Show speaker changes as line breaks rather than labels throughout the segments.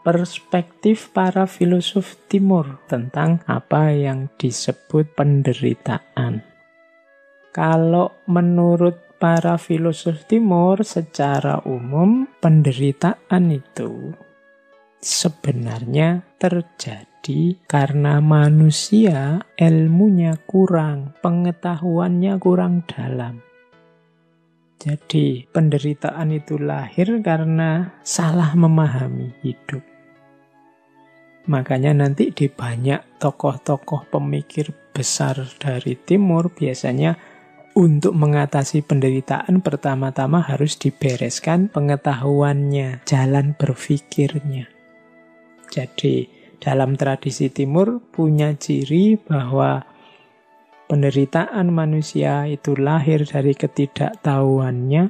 perspektif para filosof timur tentang apa yang disebut penderitaan. Kalau menurut para filosof timur secara umum, penderitaan itu sebenarnya terjadi karena manusia ilmunya kurang, pengetahuannya kurang dalam. Jadi penderitaan itu lahir karena salah memahami hidup. Makanya nanti di banyak tokoh-tokoh pemikir besar dari timur biasanya untuk mengatasi penderitaan pertama-tama harus dibereskan pengetahuannya, jalan berpikirnya. Jadi dalam tradisi timur punya ciri bahwa penderitaan manusia itu lahir dari ketidaktahuannya.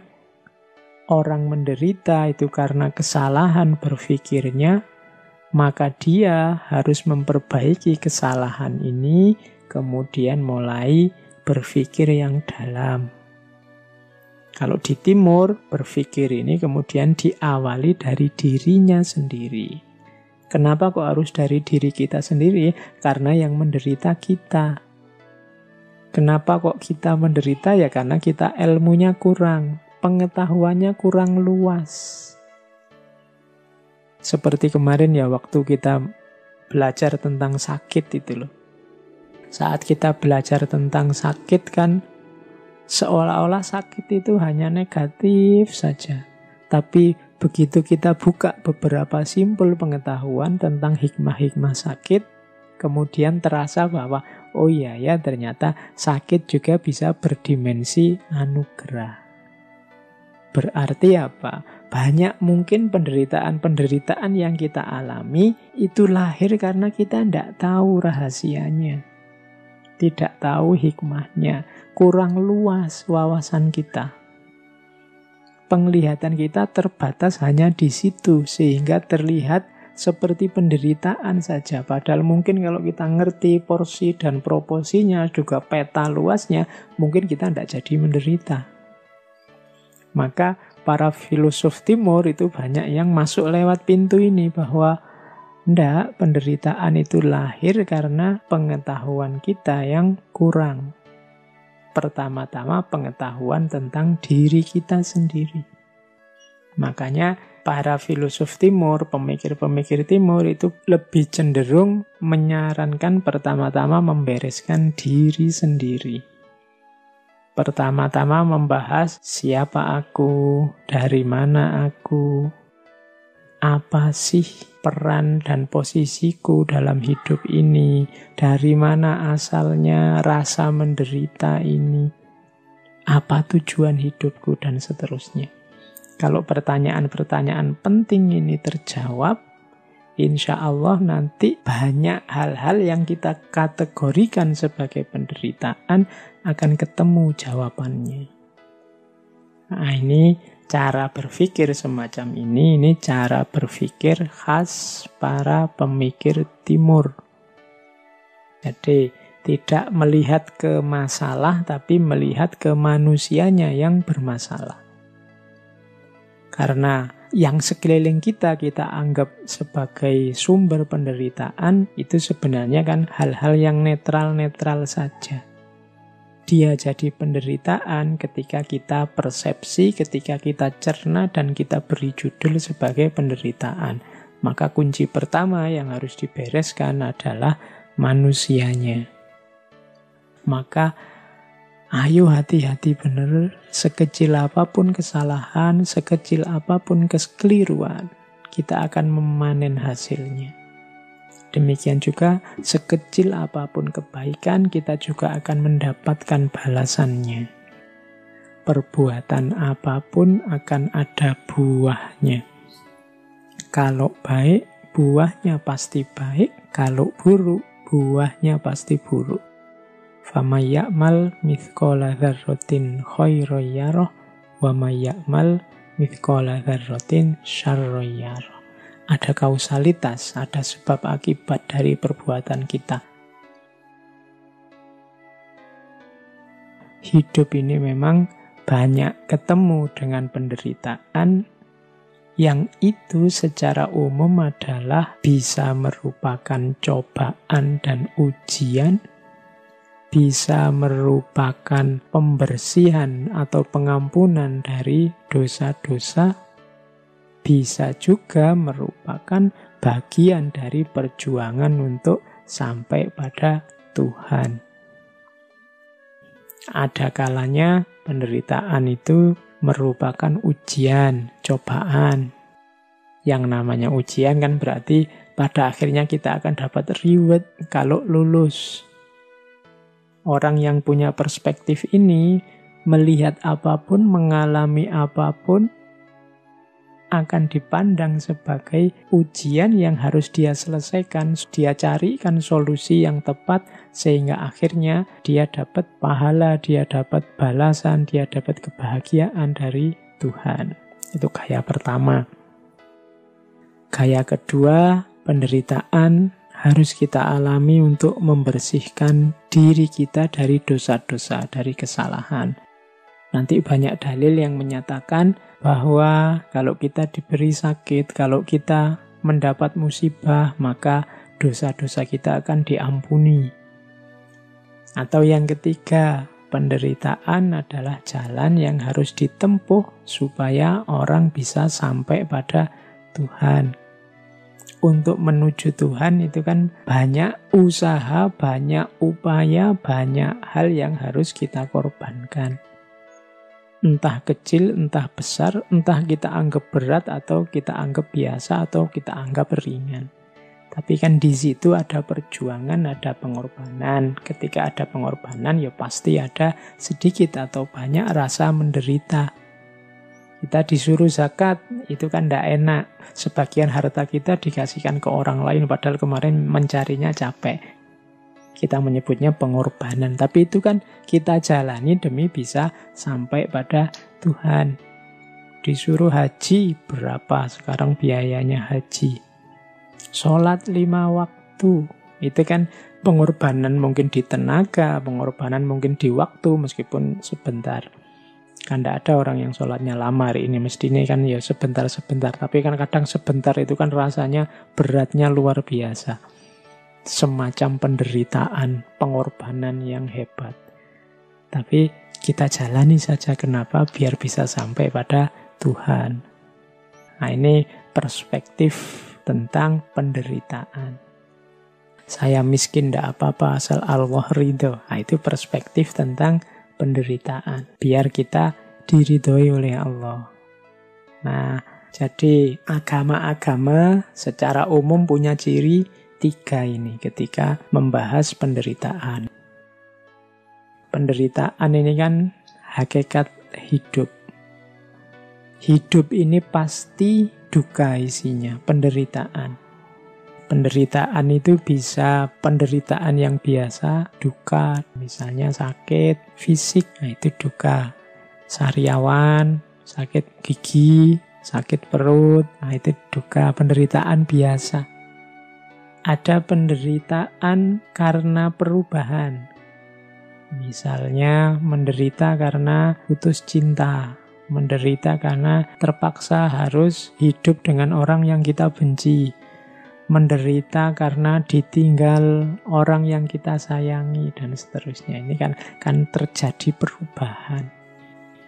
Orang menderita itu karena kesalahan berpikirnya, maka dia harus memperbaiki kesalahan ini, kemudian mulai berpikir yang dalam. Kalau di timur, berpikir ini kemudian diawali dari dirinya sendiri. Kenapa kok harus dari diri kita sendiri? Karena yang menderita kita. Kenapa kok kita menderita? Ya karena kita ilmunya kurang, pengetahuannya kurang luas. Seperti kemarin ya waktu kita belajar tentang sakit itu loh. Saat kita belajar tentang sakit kan, seolah-olah sakit itu hanya negatif saja. Tapi begitu kita buka beberapa simpul pengetahuan tentang hikmah-hikmah sakit, kemudian terasa bahwa, oh iya ya ternyata sakit juga bisa berdimensi anugerah. Berarti apa? Banyak mungkin penderitaan-penderitaan yang kita alami itu lahir karena kita tidak tahu rahasianya. Tidak tahu hikmahnya, kurang luas wawasan kita. Penglihatan kita terbatas hanya di situ, sehingga terlihat seperti penderitaan saja. Padahal mungkin kalau kita ngerti porsi dan proporsinya, juga peta luasnya, mungkin kita tidak jadi menderita. Maka para filosof timur itu banyak yang masuk lewat pintu ini, bahwa ndak, penderitaan itu lahir karena pengetahuan kita yang kurang. Pertama-tama pengetahuan tentang diri kita sendiri. Makanya para filosof timur, pemikir-pemikir timur itu lebih cenderung menyarankan pertama-tama membereskan diri sendiri. Pertama-tama membahas siapa aku, dari mana aku, apa sih peran dan posisiku dalam hidup ini, dari mana asalnya rasa menderita ini, apa tujuan hidupku, dan seterusnya. Kalau pertanyaan-pertanyaan penting ini terjawab, insya Allah nanti banyak hal-hal yang kita kategorikan sebagai penderitaan akan ketemu jawabannya. Nah, ini cara berpikir semacam ini cara berpikir khas para pemikir timur. Jadi tidak melihat ke masalah, tapi melihat ke manusianya yang bermasalah. Karena yang sekeliling kita anggap sebagai sumber penderitaan, itu sebenarnya kan hal-hal yang netral-netral saja. Dia jadi penderitaan ketika kita persepsi, ketika kita cerna, dan kita beri judul sebagai penderitaan. Maka kunci pertama yang harus dibereskan adalah manusianya. Maka ayo hati-hati benar, sekecil apapun kesalahan, sekecil apapun kekeliruan, kita akan memanen hasilnya. Demikian juga sekecil apapun kebaikan, kita juga akan mendapatkan balasannya. Perbuatan apapun akan ada buahnya. Kalau baik, buahnya pasti baik. Kalau buruk, buahnya pasti buruk. Faman ya'mal mithqala dzarratin khairan yarah wa may ya'mal mithqala dzarratin syarran yarah. Ada kausalitas, ada sebab akibat dari perbuatan kita. Hidup ini memang banyak ketemu dengan penderitaan, Yang itu secara umum adalah bisa merupakan cobaan dan ujian, bisa merupakan pembersihan atau pengampunan dari dosa-dosa, bisa juga merupakan bagian dari perjuangan untuk sampai pada Tuhan. Ada kalanya penderitaan itu merupakan ujian, cobaan. Yang namanya ujian kan berarti pada akhirnya kita akan dapat reward kalau lulus. Orang yang punya perspektif ini, melihat apapun, mengalami apapun, akan dipandang sebagai ujian yang harus dia selesaikan. Dia carikan solusi yang tepat sehingga akhirnya dia dapat pahala, dia dapat balasan, dia dapat kebahagiaan dari Tuhan. Itu gaya pertama. Gaya kedua, penderitaan harus kita alami untuk membersihkan diri kita dari dosa-dosa, dari kesalahan. Nanti banyak dalil yang menyatakan bahwa kalau kita diberi sakit, kalau kita mendapat musibah, maka dosa-dosa kita akan diampuni. Atau yang ketiga, penderitaan adalah jalan yang harus ditempuh supaya orang bisa sampai pada Tuhan. Untuk menuju Tuhan itu kan banyak usaha, banyak upaya, banyak hal yang harus kita korbankan. Entah kecil, entah besar, entah kita anggap berat atau kita anggap biasa atau kita anggap ringan. Tapi kan di situ ada perjuangan, ada pengorbanan. Ketika ada pengorbanan ya pasti ada sedikit atau banyak rasa menderita. Kita disuruh zakat, itu kan tidak enak. Sebagian harta kita dikasihkan ke orang lain padahal kemarin mencarinya capek. Kita menyebutnya pengorbanan, tapi itu kan kita jalani demi bisa sampai pada Tuhan. Disuruh haji, berapa sekarang biayanya haji? Sholat 5 waktu, itu kan pengorbanan mungkin di tenaga, pengorbanan mungkin di waktu meskipun sebentar. Kan tidak ada orang yang sholatnya lama hari ini, mestinya kan ya sebentar-sebentar, tapi kan kadang sebentar itu kan rasanya beratnya luar biasa. Semacam penderitaan, pengorbanan yang hebat. Tapi kita jalani saja, kenapa? Biar bisa sampai pada Tuhan. Nah, ini perspektif tentang penderitaan. Saya miskin tidak apa-apa asal Allah ridho. Nah, itu perspektif tentang penderitaan. Biar kita diridhoi oleh Allah. Nah, jadi agama-agama secara umum punya ciri 3 ini ketika membahas penderitaan. Penderitaan ini kan hakikat hidup. Hidup ini pasti duka isinya, penderitaan. Penderitaan itu bisa penderitaan yang biasa, duka, misalnya sakit fisik, nah itu duka. Sariawan, sakit gigi, sakit perut, nah itu duka, penderitaan biasa. Ada penderitaan karena perubahan. Misalnya menderita karena putus cinta, menderita karena terpaksa harus hidup dengan orang yang kita benci, menderita karena ditinggal orang yang kita sayangi, dan seterusnya. Ini kan terjadi perubahan.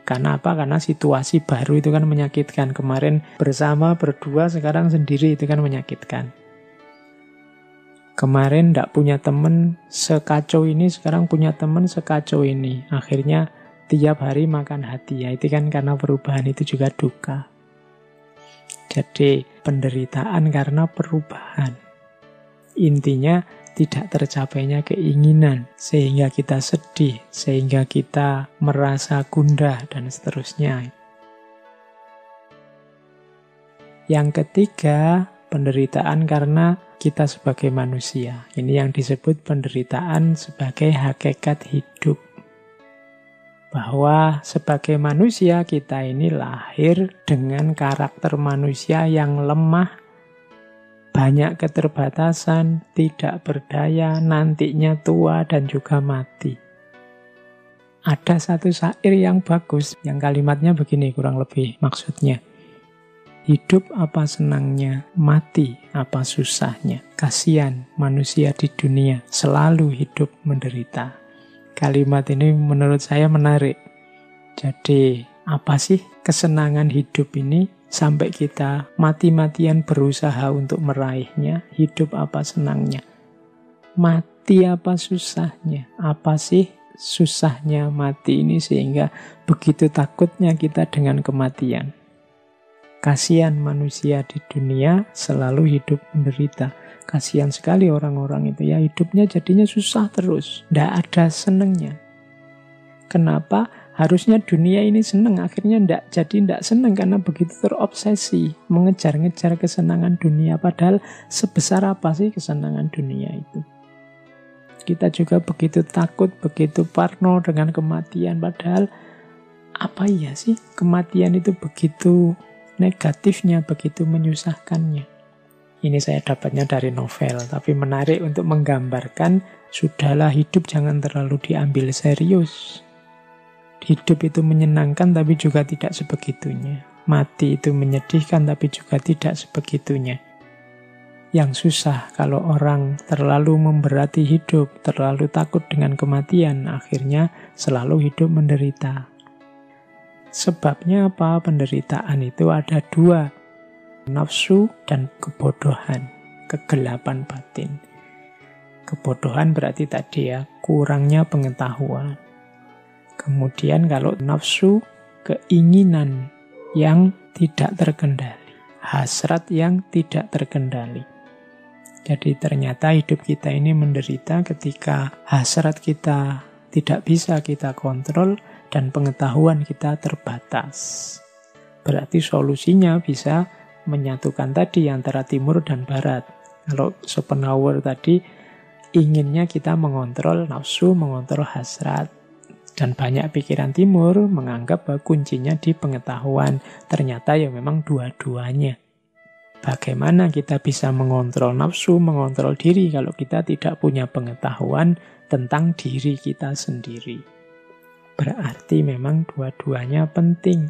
Karena apa? Karena situasi baru itu kan menyakitkan. Kemarin bersama, berdua, sekarang sendiri, itu kan menyakitkan. Kemarin tidak punya teman sekacau ini, sekarang punya teman sekacau ini. Akhirnya tiap hari makan hati. Ya, itu kan karena perubahan, itu juga duka. Jadi penderitaan karena perubahan. Intinya tidak tercapainya keinginan, sehingga kita sedih, sehingga kita merasa gundah, dan seterusnya. Yang ketiga, penderitaan karena kita sebagai manusia. Ini yang disebut penderitaan sebagai hakikat hidup. Bahwa sebagai manusia kita ini lahir dengan karakter manusia yang lemah, banyak keterbatasan, tidak berdaya, nantinya tua dan juga mati. Ada satu syair yang bagus, yang kalimatnya begini kurang lebih maksudnya. Hidup apa senangnya, mati apa susahnya. Kasihan manusia di dunia selalu hidup menderita. Kalimat ini menurut saya menarik. Jadi, apa sih kesenangan hidup ini sampai kita mati-matian berusaha untuk meraihnya? Hidup apa senangnya? Mati apa susahnya? Apa sih susahnya mati ini sehingga begitu takutnya kita dengan kematian? Kasihan manusia di dunia selalu hidup menderita. Kasihan sekali orang-orang itu ya, hidupnya jadinya susah terus, tidak ada senengnya. Kenapa? Harusnya dunia ini seneng, akhirnya tidak seneng karena begitu terobsesi mengejar-ngejar kesenangan dunia. Padahal sebesar apa sih kesenangan dunia itu? Kita juga begitu takut, begitu parno dengan kematian. Padahal apa iya sih kematian itu begitu negatifnya, begitu menyusahkannya. Ini saya dapatnya dari novel, tapi menarik untuk menggambarkan, sudahlah hidup jangan terlalu diambil serius. Hidup itu menyenangkan tapi juga tidak sebegitunya. Mati itu menyedihkan tapi juga tidak sebegitunya. Yang susah kalau orang terlalu memberati hidup, terlalu takut dengan kematian, akhirnya selalu hidup menderita. Sebabnya apa? Penderitaan itu ada dua. Nafsu dan kebodohan, kegelapan batin. Kebodohan berarti tadi ya, kurangnya pengetahuan. Kemudian kalau nafsu, keinginan yang tidak terkendali. Hasrat yang tidak terkendali. Jadi ternyata hidup kita ini menderita ketika hasrat kita tidak bisa kita kontrol dan pengetahuan kita terbatas. Berarti solusinya bisa menyatukan tadi antara timur dan barat. Kalau Schopenhauer tadi inginnya kita mengontrol nafsu, mengontrol hasrat. Dan banyak pikiran timur menganggap bahwa kuncinya di pengetahuan. Ternyata ya memang dua-duanya. Bagaimana kita bisa mengontrol nafsu, mengontrol diri kalau kita tidak punya pengetahuan tentang diri kita sendiri. Berarti memang dua-duanya penting.